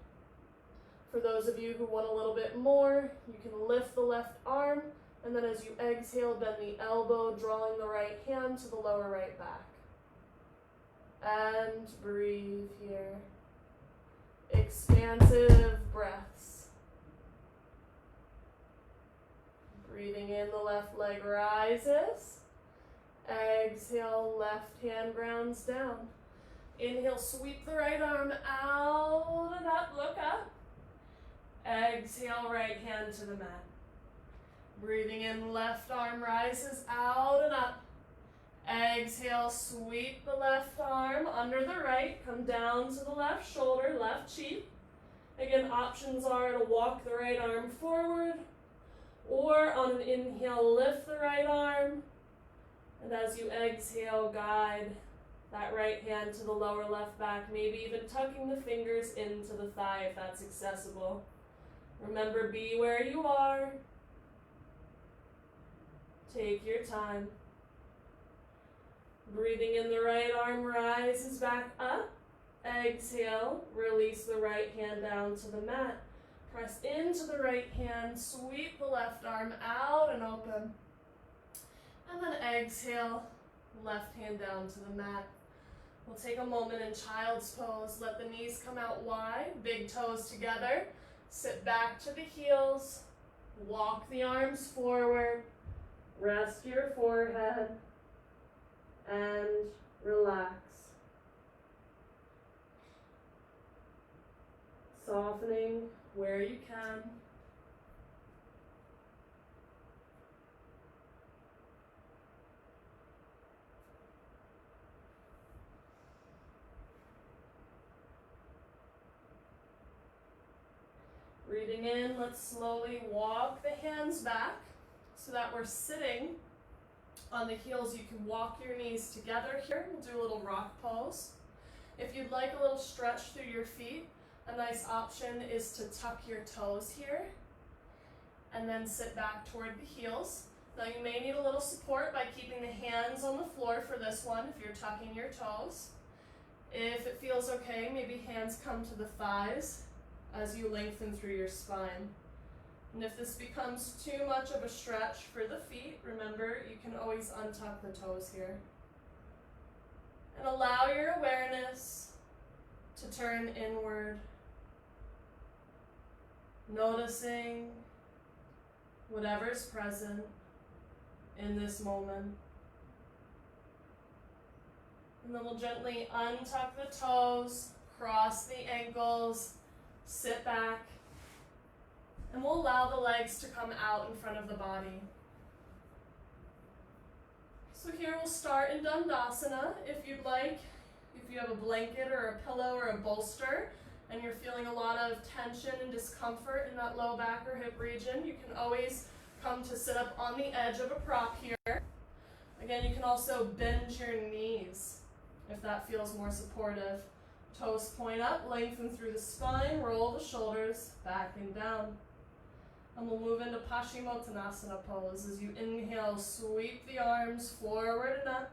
A: For those of you who want a little bit more, you can lift the left arm, and then as you exhale, bend the elbow, drawing the right hand to the lower right back. And breathe here. Expansive breaths. Breathing in, the left leg rises. Exhale, left hand grounds down. Inhale, sweep the right arm out and up, look up. Exhale, right hand to the mat. Breathing in, left arm rises out and up. Exhale, sweep the left arm under the right, come down to the left shoulder, left cheek. Again, options are to walk the right arm forward, or on an inhale, lift the right arm. And as you exhale, guide that right hand to the lower left back, maybe even tucking the fingers into the thigh if that's accessible. Remember, be where you are. Take your time. Breathing in, the right arm rises back up. Exhale, release the right hand down to the mat. Press into the right hand, sweep the left arm out and open. And then exhale, left hand down to the mat. We'll take a moment in child's pose. Let the knees come out wide, big toes together. Sit back to the heels. Walk the arms forward. Rest your forehead. And relax. Softening where you can. Breathing in, let's slowly walk the hands back so that we're sitting on the heels. You can walk your knees together here. We'll do a little rock pose. If you'd like a little stretch through your feet, a nice option is to tuck your toes here and then sit back toward the heels. Now you may need a little support by keeping the hands on the floor for this one if you're tucking your toes. If it feels okay, maybe hands come to the thighs as you lengthen through your spine. And if this becomes too much of a stretch for the feet, remember you can always untuck the toes here. And allow your awareness to turn inward, noticing whatever's present in this moment. And then we'll gently untuck the toes, cross the ankles, sit back, and we'll allow the legs to come out in front of the body. So here we'll start in Dandasana. If you'd like, if you have a blanket or a pillow or a bolster, and you're feeling a lot of tension and discomfort in that low back or hip region, you can always come to sit up on the edge of a prop here. Again, you can also bend your knees if that feels more supportive. Toes point up, lengthen through the spine, roll the shoulders back and down. And we'll move into Paschimottanasana pose. As you inhale, sweep the arms forward and up,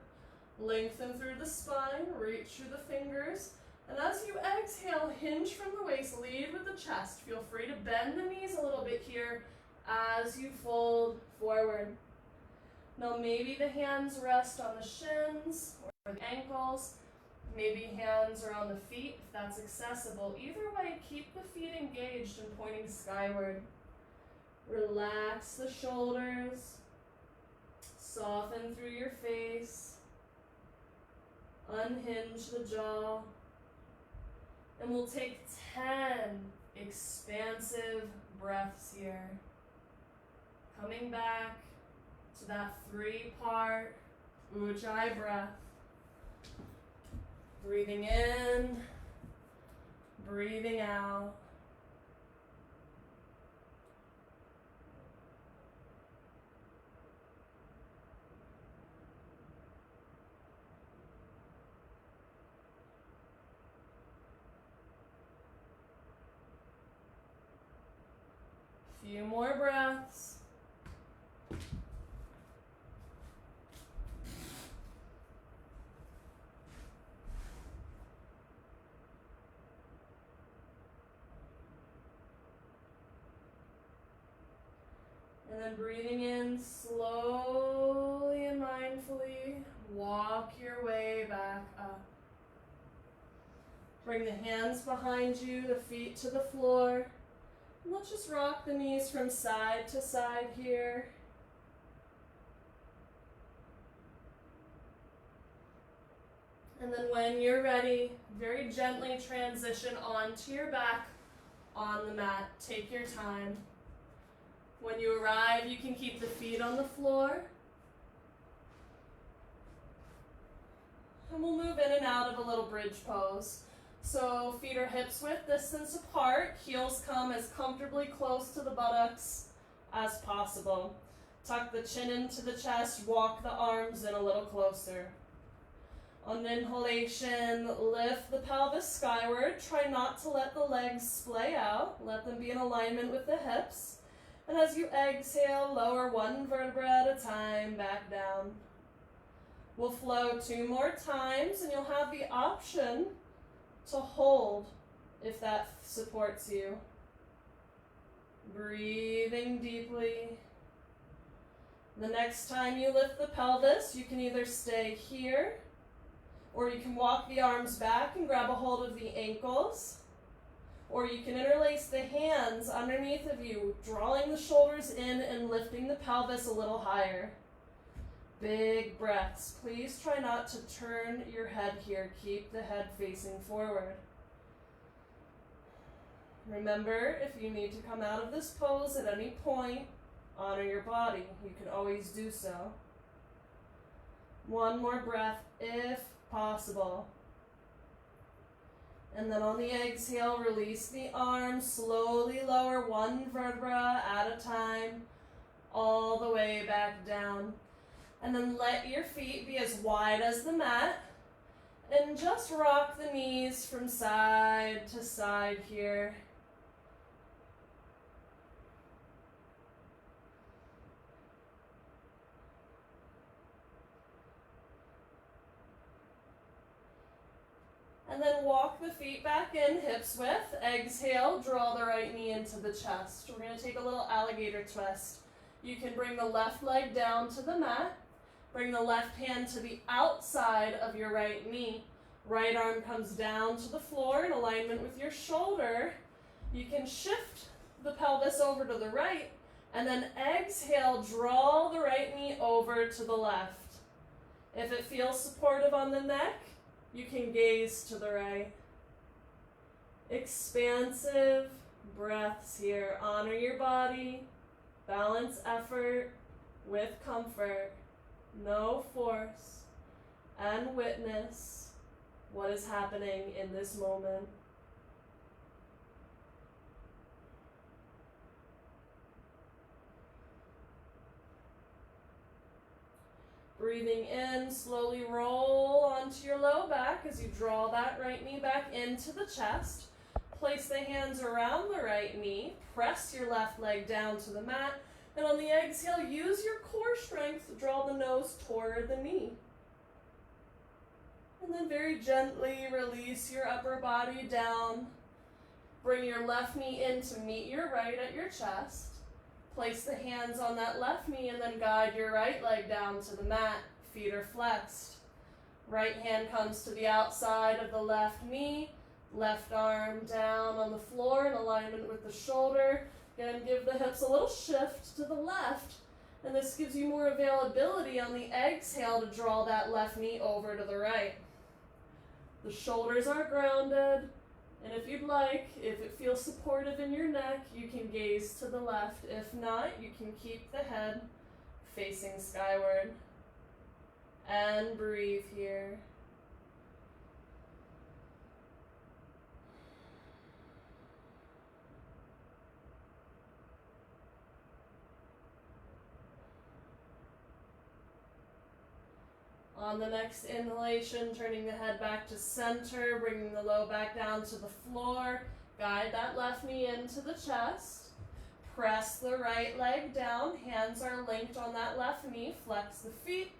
A: lengthen through the spine, reach through the fingers. And as you exhale, hinge from the waist, lead with the chest. Feel free to bend the knees a little bit here as you fold forward. Now maybe the hands rest on the shins or the ankles. Maybe hands are on the feet if that's accessible. Either way, keep the feet engaged and pointing skyward. Relax the shoulders. Soften through your face. Unhinge the jaw. And we'll take 10 expansive breaths here. Coming back to that 3-part Ujjayi breath. Breathing in, breathing out. Few more breaths. And then breathing in slowly and mindfully, walk your way back up. Bring the hands behind you, the feet to the floor. And let's just rock the knees from side to side here. And then when you're ready, very gently transition onto your back on the mat. Take your time. When you arrive, you can keep the feet on the floor. And we'll move in and out of a little bridge pose. So feet are hips width distance apart. Heels come as comfortably close to the buttocks as possible. Tuck the chin into the chest. Walk the arms in a little closer. On inhalation, lift the pelvis skyward. Try not to let the legs splay out. Let them be in alignment with the hips. And as you exhale, lower one vertebra at a time, back down. We'll flow 2 more times, and you'll have the option to hold if that supports you. Breathing deeply. The next time you lift the pelvis, you can either stay here, or you can walk the arms back and grab a hold of the ankles. Or you can interlace the hands underneath of you, drawing the shoulders in and lifting the pelvis a little higher. Big breaths. Please try not to turn your head here. Keep the head facing forward. Remember, if you need to come out of this pose at any point, honor your body. You can always do so. 1 more breath if possible. And then on the exhale, release the arms, slowly lower 1 vertebra at a time, all the way back down. And then let your feet be as wide as the mat, and just rock the knees from side to side here. And then walk the feet back in, hips width. Exhale, draw the right knee into the chest. We're going to take a little alligator twist. You can bring the left leg down to the mat. Bring the left hand to the outside of your right knee. Right arm comes down to the floor in alignment with your shoulder. You can shift the pelvis over to the right, and then exhale, draw the right knee over to the left. If it feels supportive on the neck, you can gaze to the right. Expansive breaths here. Honor your body. Balance effort with comfort. No force. And witness what is happening in this moment. Breathing in, slowly roll onto your low back as you draw that right knee back into the chest. Place the hands around the right knee. Press your left leg down to the mat. And on the exhale, use your core strength to draw the nose toward the knee. And then very gently release your upper body down. Bring your left knee in to meet your right at your chest. Place the hands on that left knee and then guide your right leg down to the mat. Feet are flexed. Right hand comes to the outside of the left knee. Left arm down on the floor in alignment with the shoulder. Again, give the hips a little shift to the left. And this gives you more availability on the exhale to draw that left knee over to the right. The shoulders are grounded. And if you'd like, if it feels supportive in your neck, you can gaze to the left. If not, you can keep the head facing skyward. And breathe here. On the next inhalation, turning the head back to center, bringing the low back down to the floor. Guide that left knee into the chest. Press the right leg down. Hands are linked on that left knee. Flex the feet.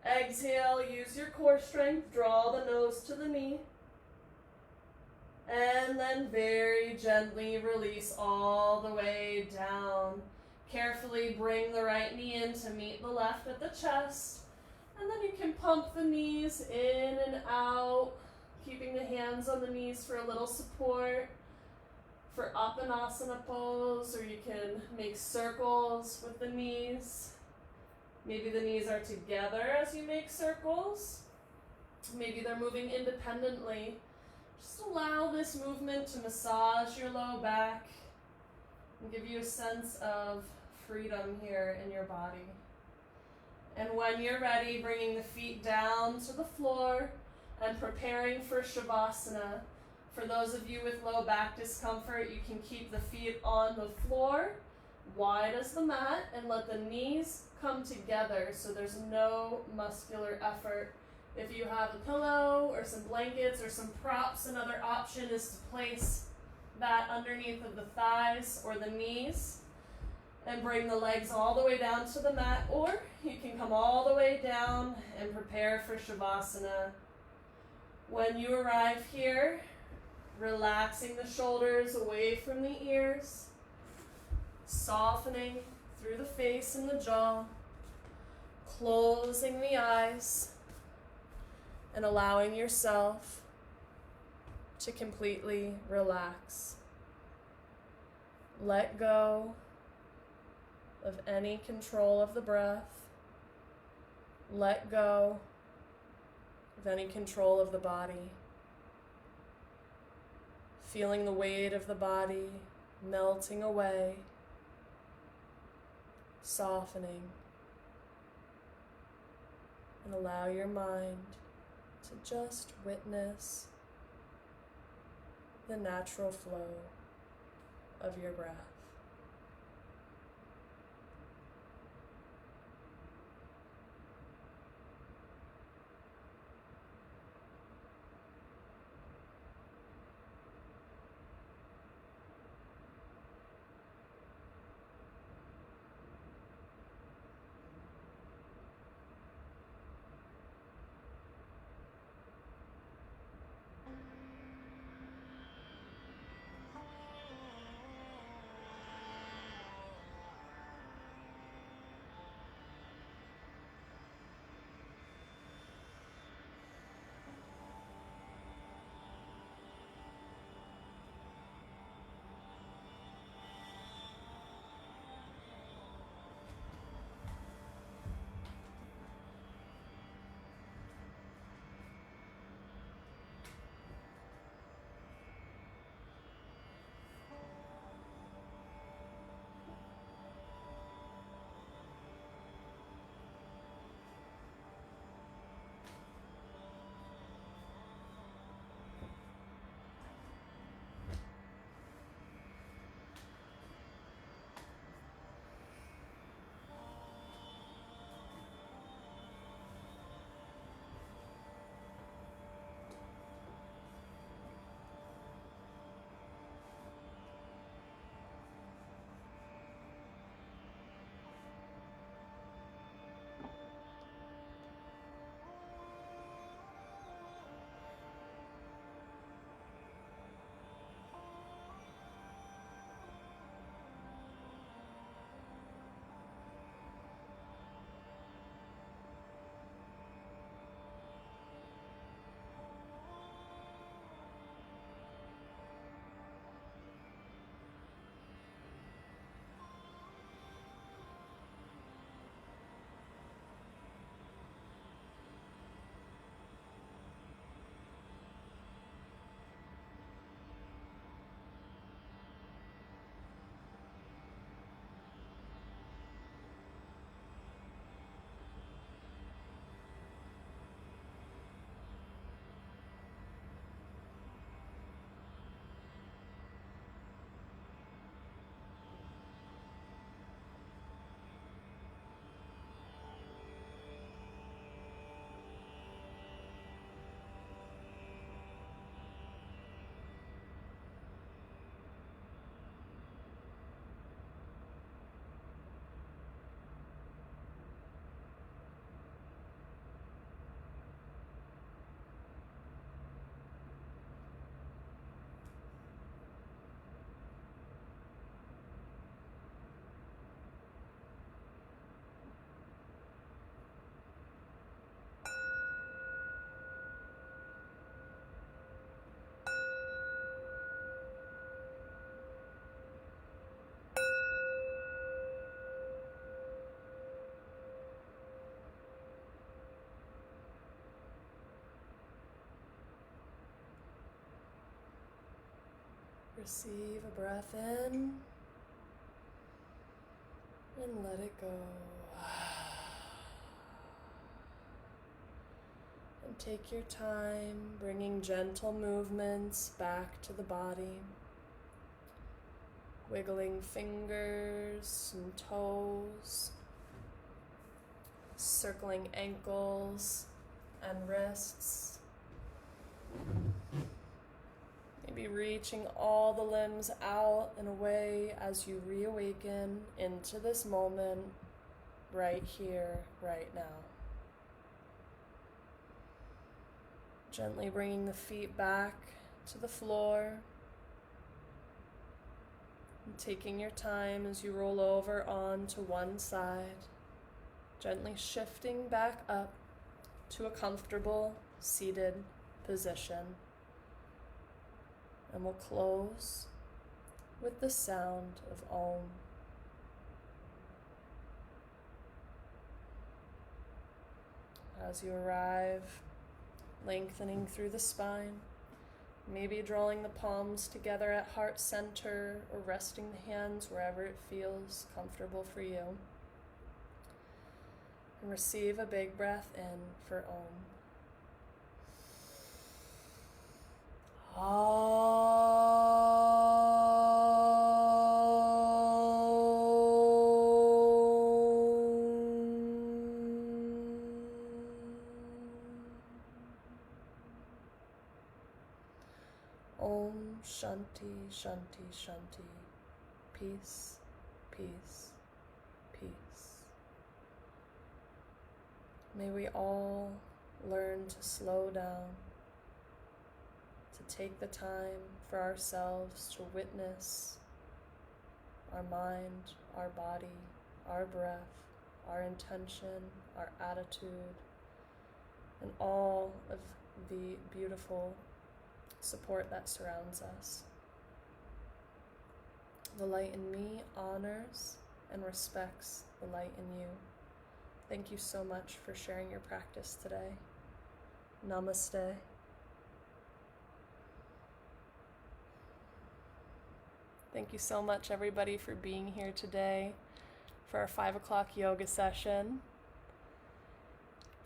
A: Exhale, use your core strength. Draw the nose to the knee. And then very gently release all the way down. Carefully bring the right knee in to meet the left at the chest. And then you can pump the knees in and out, keeping the hands on the knees for a little support. For Uttanasana pose, or you can make circles with the knees. Maybe the knees are together as you make circles. Maybe they're moving independently. Just allow this movement to massage your low back and give you a sense of freedom here in your body. And when you're ready, bringing the feet down to the floor and preparing for Shavasana. For those of you with low back discomfort, you can keep the feet on the floor, wide as the mat, and let the knees come together so there's no muscular effort. If you have a pillow or some blankets or some props, another option is to place that underneath of the thighs or the knees and bring the legs all the way down to the mat, or you can come all the way down and prepare for Shavasana. When you arrive here, relaxing the shoulders away from the ears, softening through the face and the jaw, closing the eyes, and allowing yourself to completely relax. Let go of any control of the breath. Let go of any control of the body. Feeling the weight of the body melting away, softening, and allow your mind to just witness the natural flow of your breath. Receive a breath in and let it go. And take your time bringing gentle movements back to the body. Wiggling fingers and toes, circling ankles and wrists. Maybe reaching all the limbs out and away as you reawaken into this moment right here, right now. Gently bringing the feet back to the floor. And taking your time as you roll over onto one side. Gently shifting back up to a comfortable seated position. And we'll close with the sound of Om. As you arrive, lengthening through the spine, maybe drawing the palms together at heart center or resting the hands wherever it feels comfortable for you. And receive a big breath in for Om. Om Shanti Shanti Shanti. Peace, peace, peace. May we all learn to slow down, to take the time for ourselves to witness our mind, our body, our breath, our intention, our attitude, and all of the beautiful support that surrounds us. The light in me honors and respects the light in you. Thank you so much for sharing your practice today. Namaste. Thank you so much, everybody, for being here today for our 5 o'clock yoga session.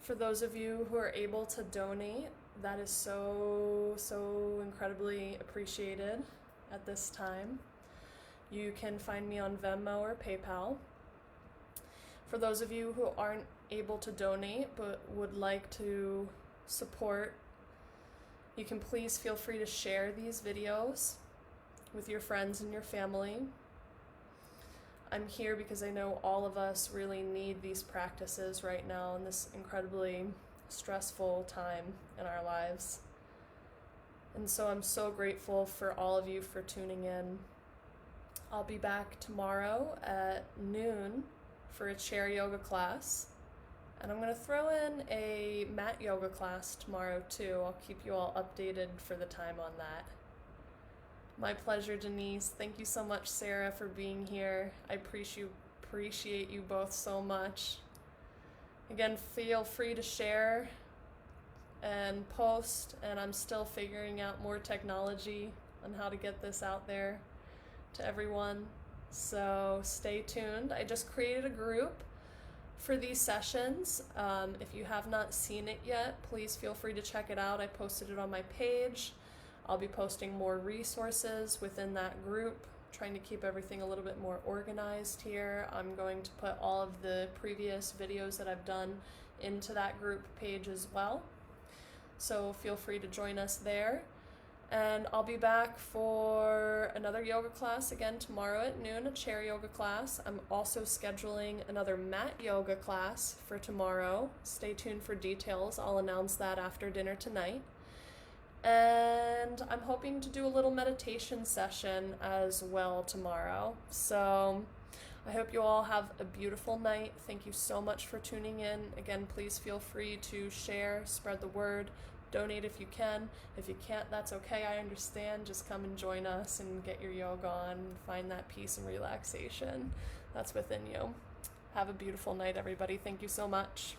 A: For those of you who are able to donate, that is so incredibly appreciated at this time. You can find me on Venmo or PayPal. For those of you who aren't able to donate but would like to support, you can please feel free to share these videos with your friends and your family. I'm here because I know all of us really need these practices right now in this incredibly stressful time in our lives. And so I'm so grateful for all of you for tuning in. I'll be back tomorrow at noon for a chair yoga class. And I'm going to throw in a mat yoga class tomorrow too. I'll keep you all updated for the time on that. My pleasure, Denise. Thank you so much, Sarah, for being here. I appreciate you both so much. Again, feel free to share and post, and I'm still figuring out more technology on how to get this out there to everyone. So stay tuned. I just created a group for these sessions. If you have not seen it yet, please feel free to check it out. I posted it on my page. I'll be posting more resources within that group, trying to keep everything a little bit more organized here. I'm going to put all of the previous videos that I've done into that group page as well. So feel free to join us there. And I'll be back for another yoga class again tomorrow at noon, a chair yoga class. I'm also scheduling another mat yoga class for tomorrow. Stay tuned for details. I'll announce that after dinner tonight. And I'm hoping to do a little meditation session as well tomorrow. So I hope you all have a beautiful night. Thank you so much for tuning in. Again, please feel free to share, spread the word, donate if you can. If you can't, that's okay. I understand. Just come and join us and get your yoga on and find that peace and relaxation that's within you. Have a beautiful night, everybody. Thank you so much.